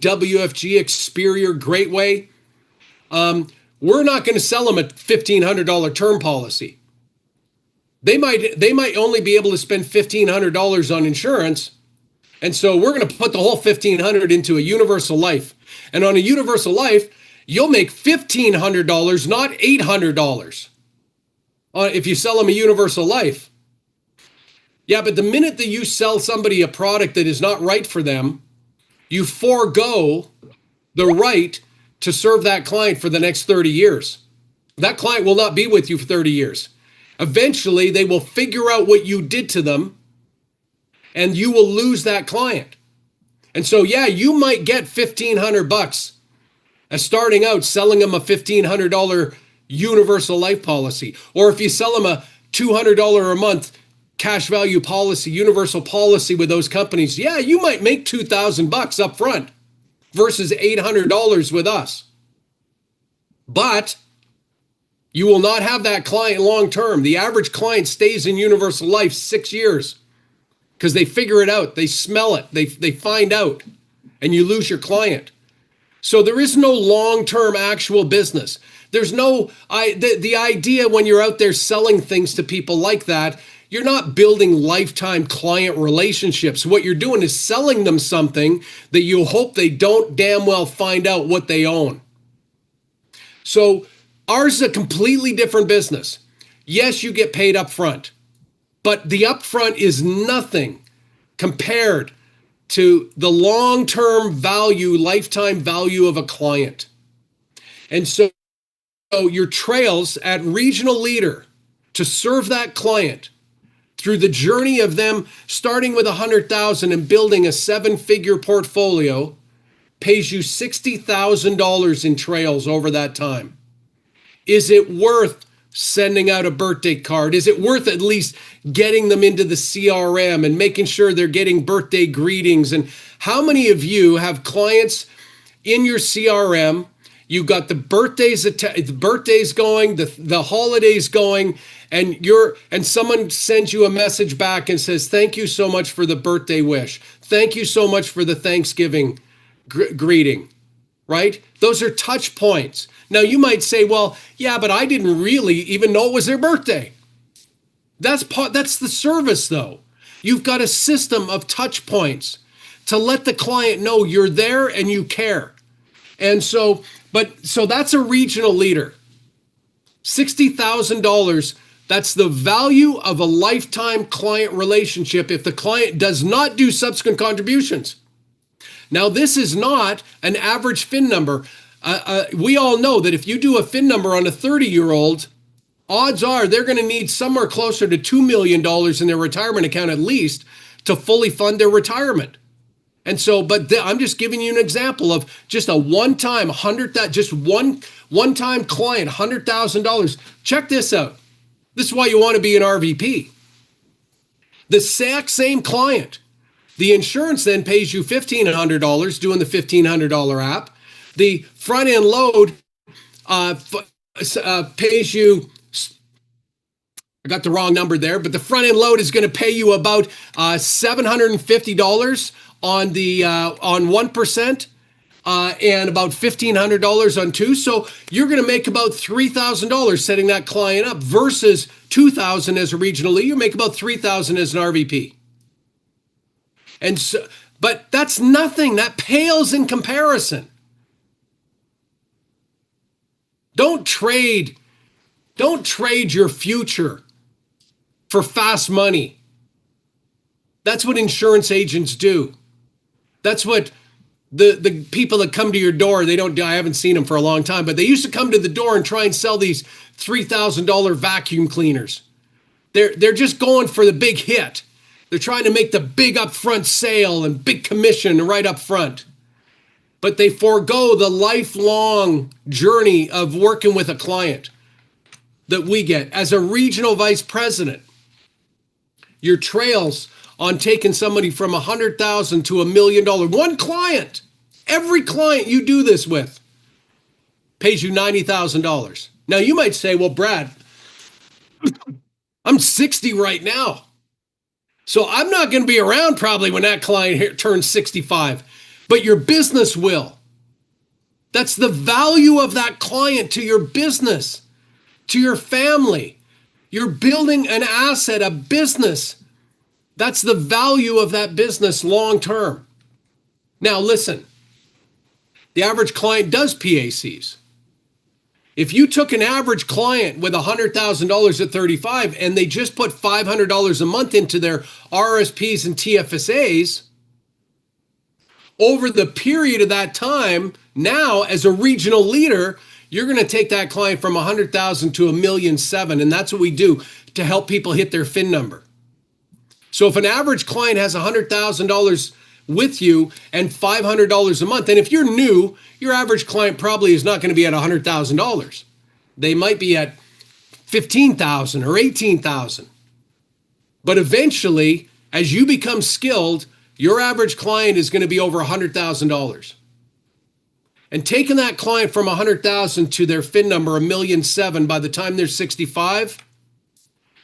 WFG, Experior, Greatway. We're not going to sell them a $1,500 term policy. They might only be able to spend $1,500 on insurance. And so we're going to put the whole $1,500 into a universal life. And on a universal life, you'll make $1,500, not $800 if you sell them a universal life. Yeah, but the minute that you sell somebody a product that is not right for them, you forego the right to serve that client for the next 30 years. That client will not be with you for 30 years. Eventually, they will figure out what you did to them, and you will lose that client. And so, yeah, you might get $1,500 as starting out selling them a $1,500 universal life policy. Or if you sell them a $200 a month cash value policy, universal policy with those companies, yeah, you might make $2,000 up front versus $800 with us. But you will not have that client long term. The average client stays in universal life 6 years because they figure it out. They smell it. They find out, and you lose your client. So there is no long-term actual business. There's no, the idea when you're out there selling things to people like that, you're not building lifetime client relationships. What you're doing is selling them something that you hope they don't damn well find out what they own. So ours is a completely different business. Yes, you get paid up front, but the upfront is nothing compared to the long-term value, lifetime value of a client. And so your trails at regional leader to serve that client through the journey of them starting with 100,000 and building a 7-figure portfolio pays you $60,000 in trails over that time. Is it worth sending out a birthday card? Is it worth at least getting them into the CRM and making sure they're getting birthday greetings? And how many of you have clients in your CRM? You've got the birthdays going, the holidays going, and someone sends you a message back and says, "Thank you so much for the birthday wish. Thank you so much for the Thanksgiving greeting." Right? Those are touch points. Now you might say, well, yeah, but I didn't really even know it was their birthday. That's the service though. You've got a system of touch points to let the client know you're there and you care. And so that's a regional leader. $60,000, that's the value of a lifetime client relationship if the client does not do subsequent contributions. Now, this is not an average FIN number. We all know that if you do a FIN number on a 30-year-old, odds are they're going to need somewhere closer to $2 million in their retirement account at least to fully fund their retirement. And so, I'm just giving you an example of just a one-time one-time client, $100,000. Check this out. This is why you want to be an RVP. The exact same client. The insurance then pays you $1,500 doing the $1,500 app. The front-end load pays you, I got the wrong number there, but the front-end load is going to pay you about $750 on 1% and about $1,500 on 2. So you're going to make about $3,000 setting that client up versus $2,000 as a regional lead. You make about $3,000 as an RVP. And so, but that's nothing. That pales in comparison. Don't trade your future for fast money. That's what insurance agents do. That's what the people that come to your door, I haven't seen them for a long time, but they used to come to the door and try and sell these $3,000 vacuum cleaners. They're just going for the big hit. They're trying to make the big upfront sale and big commission right up front. But they forego the lifelong journey of working with a client that we get. As a regional vice president, your trails on taking somebody from $100,000 to $1 million, one client, every client you do this with pays you $90,000. Now you might say, well, Brad, I'm 60 right now. So I'm not going to be around probably when that client turns 65. but your business will. That's the value of that client to your business, to your family. You're building an asset, a business. That's the value of that business long term. Now, listen, the average client does PACs. If you took an average client with $100,000 at 35 and they just put $500 a month into their RSPs and TFSAs, over the period of that time, now as a regional leader, you're going to take that client from 100,000 to 1,700,000, and that's what we do to help people hit their FIN number. So if an average client has $100,000 with you and $500 a month, and if you're new, your average client probably is not going to be at $100,000. They might be at 15,000 or 18,000. But eventually, as you become skilled, your average client is going to be over $100,000. And taking that client from 100,000 to their FIN number, 1,700,000, by the time they're 65,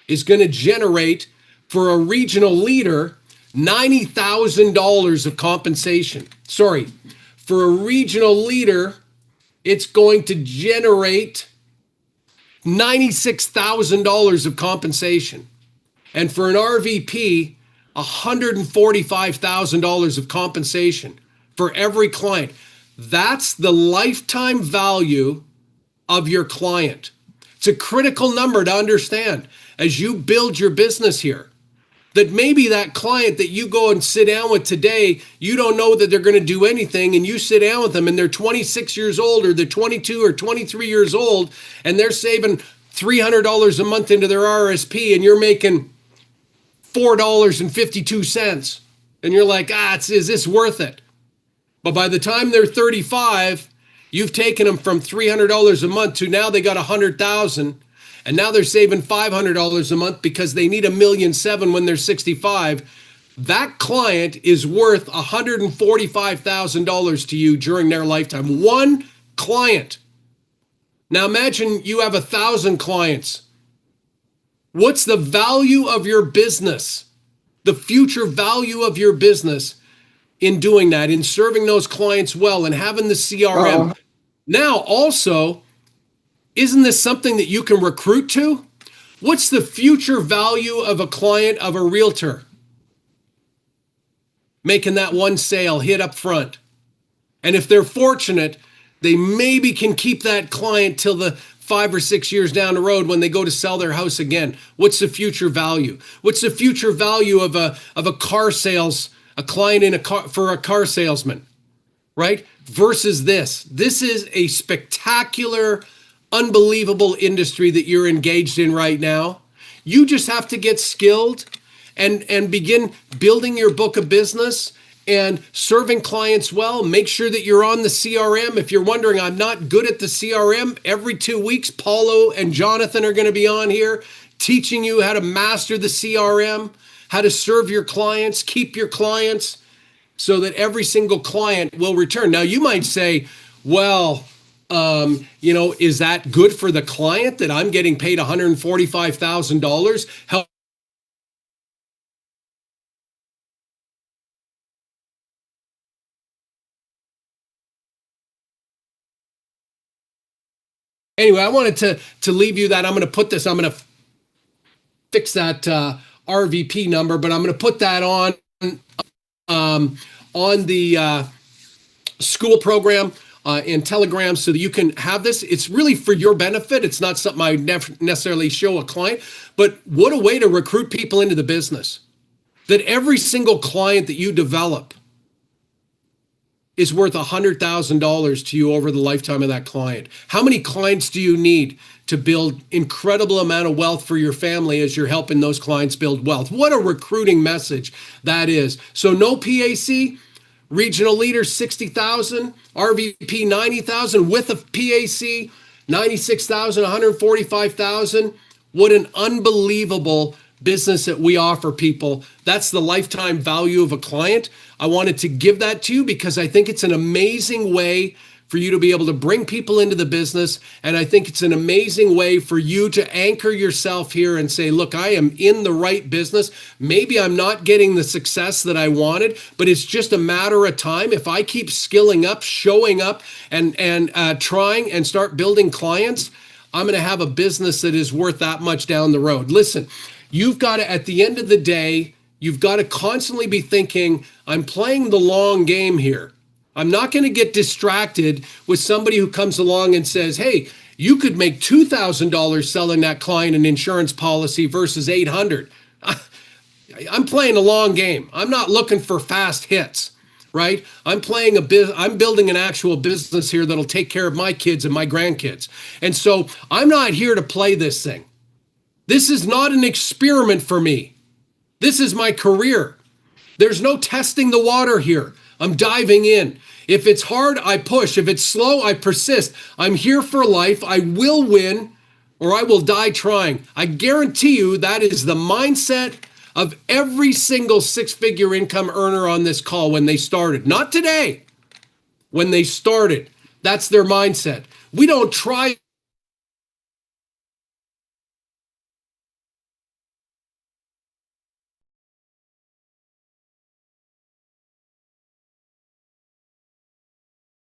is going to generate for a regional leader $90,000 of compensation. Sorry, for a regional leader, it's going to generate $96,000 of compensation. And for an RVP, $145,000 of compensation for every client. That's the lifetime value of your client. It's a critical number to understand as you build your business here. That maybe that client that you go and sit down with today, you don't know that they're going to do anything, and you sit down with them and they're 26 years old or they're 22 or 23 years old and they're saving $300 a month into their RSP and you're making $4.52. And you're like, is this worth it? But by the time they're 35, you've taken them from $300 a month to now they got $100,000. And now they're saving $500 a month because they need $1,700,000 when they're 65. That client is worth $145,000 to you during their lifetime. One client. Now imagine you have 1,000 clients. What's the value of your business? The future value of your business in doing that, in serving those clients well and having the CRM. Now also, isn't this something that you can recruit to? What's the future value of a client, of a realtor? Making that one sale hit up front. And if they're fortunate, they maybe can keep that client till the 5 or 6 years down the road when they go to sell their house again. What's the future value? What's the future value of a car sales, a client in a car for a car salesman, right? Versus this. This is a spectacular, unbelievable industry that you're engaged in right now. You just have to get skilled and begin building your book of business and serving clients well. Make sure that you're on the CRM. If you're wondering, I'm not good at the CRM, every 2 weeks, Paulo and Jonathan are going to be on here teaching you how to master the CRM, how to serve your clients, keep your clients, so that every single client will return. Now, you might say, well, is that good for the client that I'm getting paid $145,000? Help. Anyway, I wanted to leave you that. I'm going to fix that RVP number, but I'm going to put that on the school program in Telegram so that you can have this. It's really for your benefit. It's not something I necessarily show a client, but what a way to recruit people into the business. That every single client that you develop is worth $100,000 to you over the lifetime of that client. How many clients do you need to build incredible amount of wealth for your family as you're helping those clients build wealth? What a recruiting message that is. So no PAC, regional leader 60,000, RVP 90,000, with a PAC 96,000, 145,000. What an unbelievable business that we offer people. That's the lifetime value of a client. I wanted to give that to you because I think it's an amazing way for you to be able to bring people into the business. And I think it's an amazing way for you to anchor yourself here and say, look, I am in the right business. Maybe I'm not getting the success that I wanted, but it's just a matter of time. If I keep skilling up, showing up, and trying and start building clients, I'm going to have a business that is worth that much down the road. Listen, you've got to, at the end of the day, you've got to constantly be thinking, I'm playing the long game here. I'm not going to get distracted with somebody who comes along and says, hey, you could make $2,000 selling that client an insurance policy versus $800. I'm playing a long game. I'm not looking for fast hits, right? I'm building an actual business here that'll take care of my kids and my grandkids. And so I'm not here to play this thing. This is not an experiment for me. This is my career. There's no testing the water here. I'm diving in. If it's hard, I push. If it's slow, I persist. I'm here for life. I will win or I will die trying. I guarantee you that is the mindset of every single six-figure income earner on this call when they started. Not today. When they started. That's their mindset. We don't try